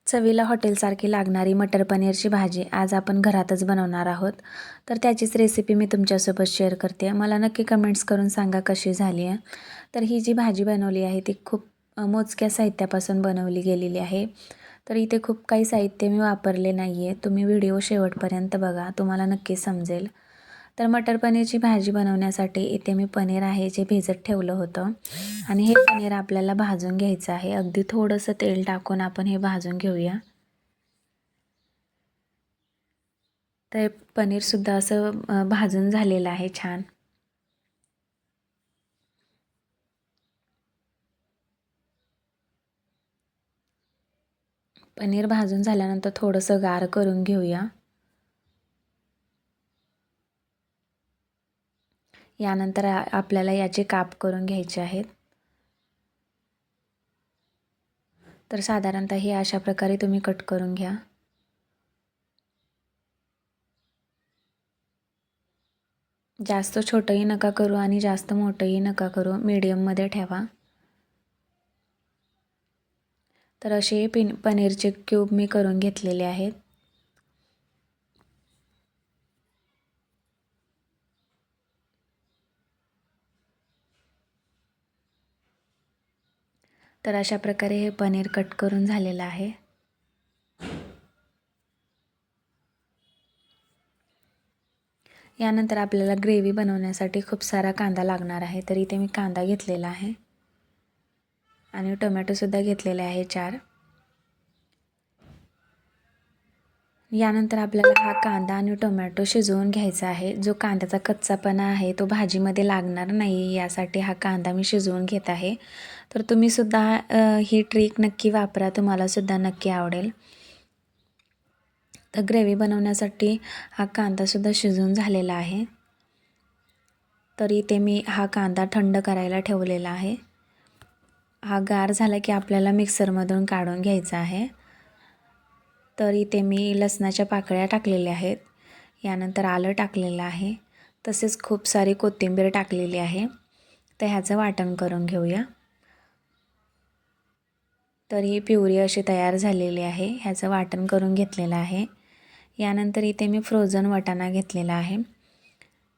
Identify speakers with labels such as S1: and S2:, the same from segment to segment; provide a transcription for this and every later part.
S1: चवीला हॉटेलसारखी लागणारी मटर पनीरची भाजी आज आपण घरातच बनवणार आहोत. तर त्याचीच रेसिपी मी तुमच्यासोबत शेअर करते. मला नक्की कमेंट्स करून सांगा कशी झाली आहे. तर ही जी भाजी बनवली आहे ती खूप मोजक्या साहित्यापासून बनवली गेलेली आहे. तर इथे खूप काही साहित्य मी वापरले नाही आहे. तुम्ही व्हिडिओ शेवटपर्यंत बघा, तुम्हाला नक्की समजेल. तर मटर पनीरची भाजी बनवण्यासाठी इथे मी पनीर आहे जे भिजत ठेवलं होतं आणि हे पनीर आपल्याला भाजून घ्यायचं आहे. अगदी थोडंसं तेल टाकून आपण हे भाजून घेऊया. तर पनीरसुद्धा असं भाजून झालेलं आहे छान. पनीर भाजून झाल्यानंतर थोडंसं गार करून घेऊया. यानंतर आपल्याला याचे काप करून घ्यायचे आहेत. तर साधारणतः हे अशा प्रकारे तुम्ही कट करून घ्या. जास्त छोटंही नका करू आणि जास्त मोठंही नका करू, मीडियममध्ये ठेवा. तर असे पनीरचे क्यूब मी करून घेतलेले आहेत. तर अशा प्रकारे हे पनीर कट करून झालेलं आहे. यानंतर आपल्याला ग्रेव्ही बनवण्यासाठी खूप सारा कांदा लागणार आहे. तर इथे मी कांदा घेतलेला आहे आणि टोमॅटोसुद्धा घेतलेले आहे 4. यानंतर आपल्याला हा कांदा आणि टोमॅटो शिजवून घ्यायचा आहे. जो कांद्याचा कच्चापणा आहे तो भाजीमध्ये लागणार नाही, यासाठी हा कांदा मी शिजवून घेत आहे. तर तुम्हीसुद्धा ही ट्रिक नक्की वापरा, तुम्हालासुद्धा नक्की आवडेल. तर ग्रेव्ही बनवण्यासाठी हा कांदासुद्धा शिजवून झालेला आहे. तर इथे मी हा कांदा थंड करायला ठेवलेला आहे. हा गार झाला की आपल्याला मिक्सरमधून काढून घ्यायचा आहे. तर इथे मी लसणाच्या पाकळ्या टाकलेल्या आहेत. यानंतर आलं टाकलेलं आहे. तसेच खूप सारी कोथिंबीर टाकलेली आहे. तर ह्याचं वाटण करून घेऊया. तर ही प्युरी अशी तयार झालेली आहे. ह्याचं वाटण करून घेतलेलं आहे. यानंतर इथे मी फ्रोझन वाटाणा घेतलेला आहे.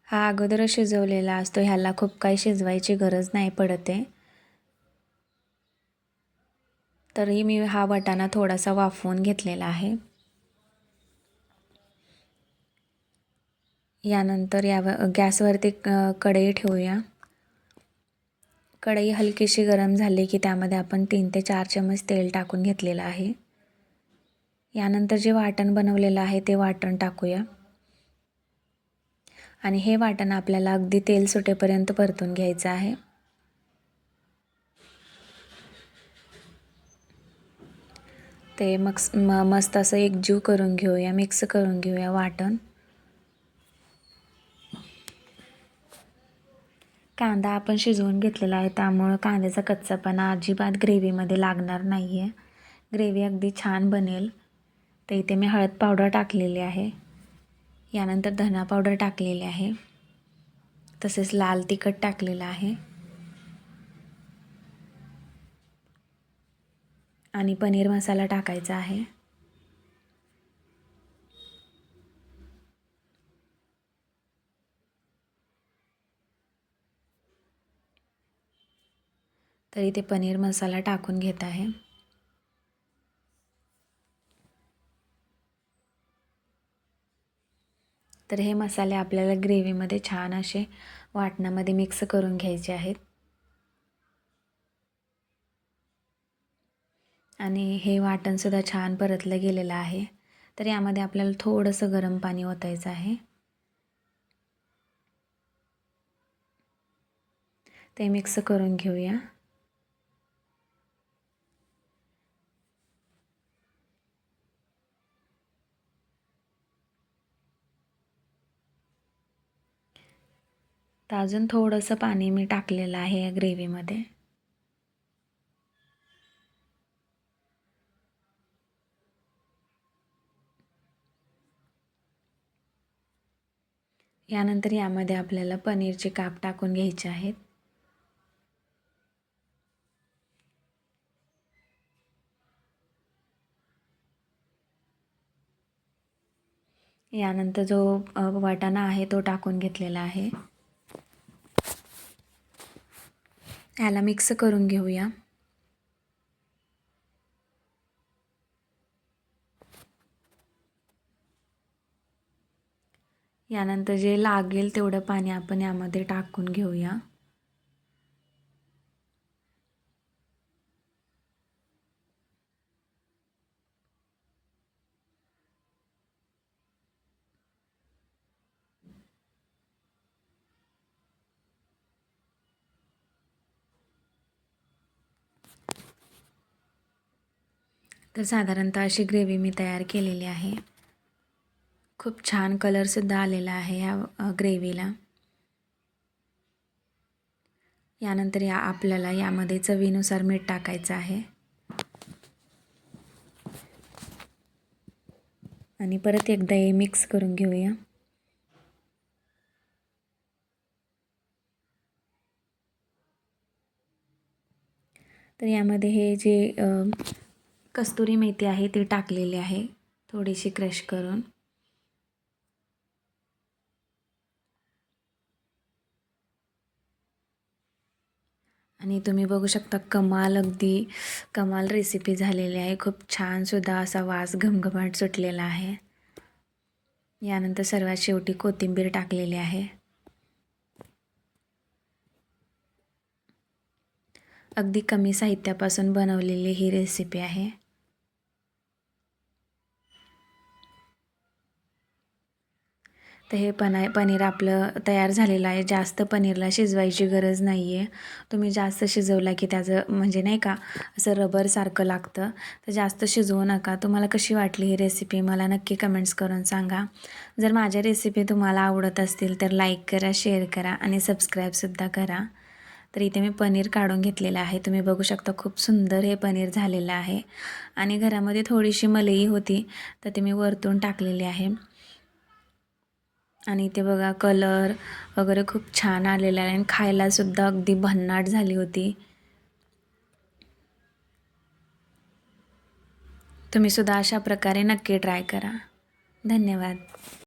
S1: हा अगोदरच शिजवलेला असतो, ह्याला खूप काही शिजवायची गरज नाही पडत आहे. तरी मी हा वाटाणा थोडासा वाफवून घेतलेला आहे. यानंतर गॅसवरती कढई ठेवूया. कढई हलकीशी गरम झाली की त्यामध्ये आपण 3 ते 4 चमच तेल टाकून घेतलेलं आहे. यानंतर जे वाटण बनवलेलं आहे ते वाटण टाकूया आणि हे वाटण आपल्याला अगदी तेल सुटेपर्यंत परतून घ्यायचं आहे. ते मस्त असं एकजीव करून घेऊया, मिक्स करून घेऊया वाटण. कांदा आपण शिजवून घेतलेला आहे, त्यामुळं कांद्याचा कच्चापणा अजिबात ग्रेव्हीमध्ये लागणार नाही आहे. ग्रेव्ही अगदी छान बनेल. तर इथे मी हळद पावडर टाकलेली आहे. यानंतर धना पावडर टाकलेली आहे. तसेच लाल तिखट टाकलेलं आहे आणि पनीर मसाला टाकायचा आहे. तर इथे पनीर मसाला टाकून घेत आहे. तर हे मसाले आपल्याला ग्रेव्हीमध्ये छान असे वाटणामध्ये मिक्स करून घ्यायचे आहेत. आणि हे वाटणसुद्धा छान परतलं गेलेलं आहे. तर यामध्ये आपल्याला थोडंसं गरम पाणी ओतायचं आहे. ते मिक्स करून घेऊया. तर अजून थोडंसं पाणी मी टाकलेलं आहे या ग्रेव्हीमध्ये. यानंतर यामध्ये आपल्याला पनीरचे काप टाकून घ्यायचे आहेत. यानंतर जो वाटाणा आहे तो टाकून घेतलेला आहे. ह्याला मिक्स करून घेऊया. यानंतर जे लागेल तेवढं पाणी आपण यामध्ये टाकून घेऊया. तर साधारणतः अशी ग्रेव्ही मी तयार केलेली आहे. खूप छान कलरसुद्धा आलेला आहे ह्या ग्रेव्हीला. यानंतर आपल्याला यामध्ये चवीनुसार मीठ टाकायचं आहे. आणि परत एकदा हे मिक्स करून घेऊया. तर यामध्ये हे जे कस्तुरी मेथी आहे ती टाकलेली आहे, थोडीशी क्रश करून. आणि तुम्ही बघू शकता अगदी कमाल रेसिपी झालेली आहे. खूप छानसुद्धा असा वास घमघमाट सुटलेला आहे. यानंतर सर्वात शेवटी कोथिंबीर टाकलेली आहे. अगदी कमी साहित्यापासून बनवलेली ही रेसिपी आहे. तर हे पनीर आपलं तयार झालेलं आहे. जास्त पनीरला शिजवायची गरज नाही आहे. तुम्ही जास्त शिजवला की त्याचं म्हणजे नाही का असं रबरसारखं लागतं. तर जास्त शिजवू नका. तुम्हाला कशी वाटली ही रेसिपी मला नक्की कमेंट्स करून सांगा. जर माझ्या रेसिपी तुम्हाला आवडत असतील तर लाईक करा, शेअर करा आणि सबस्क्राईबसुद्धा करा. तर इथे मी पनीर काढून घेतलेलं आहे. तुम्ही बघू शकता खूप सुंदर हे पनीर झालेलं आहे. आणि घरामध्ये थोडीशी मलई होती तर ते मी वरतून टाकलेली आहे. आणि इथे बघा कलर वगैरे खूप छान आलेला आहे आणि खायलासुद्धा अगदी भन्नाट झाली होती. तुम्हीसुद्धा अशा प्रकारे नक्की ट्राय करा. धन्यवाद.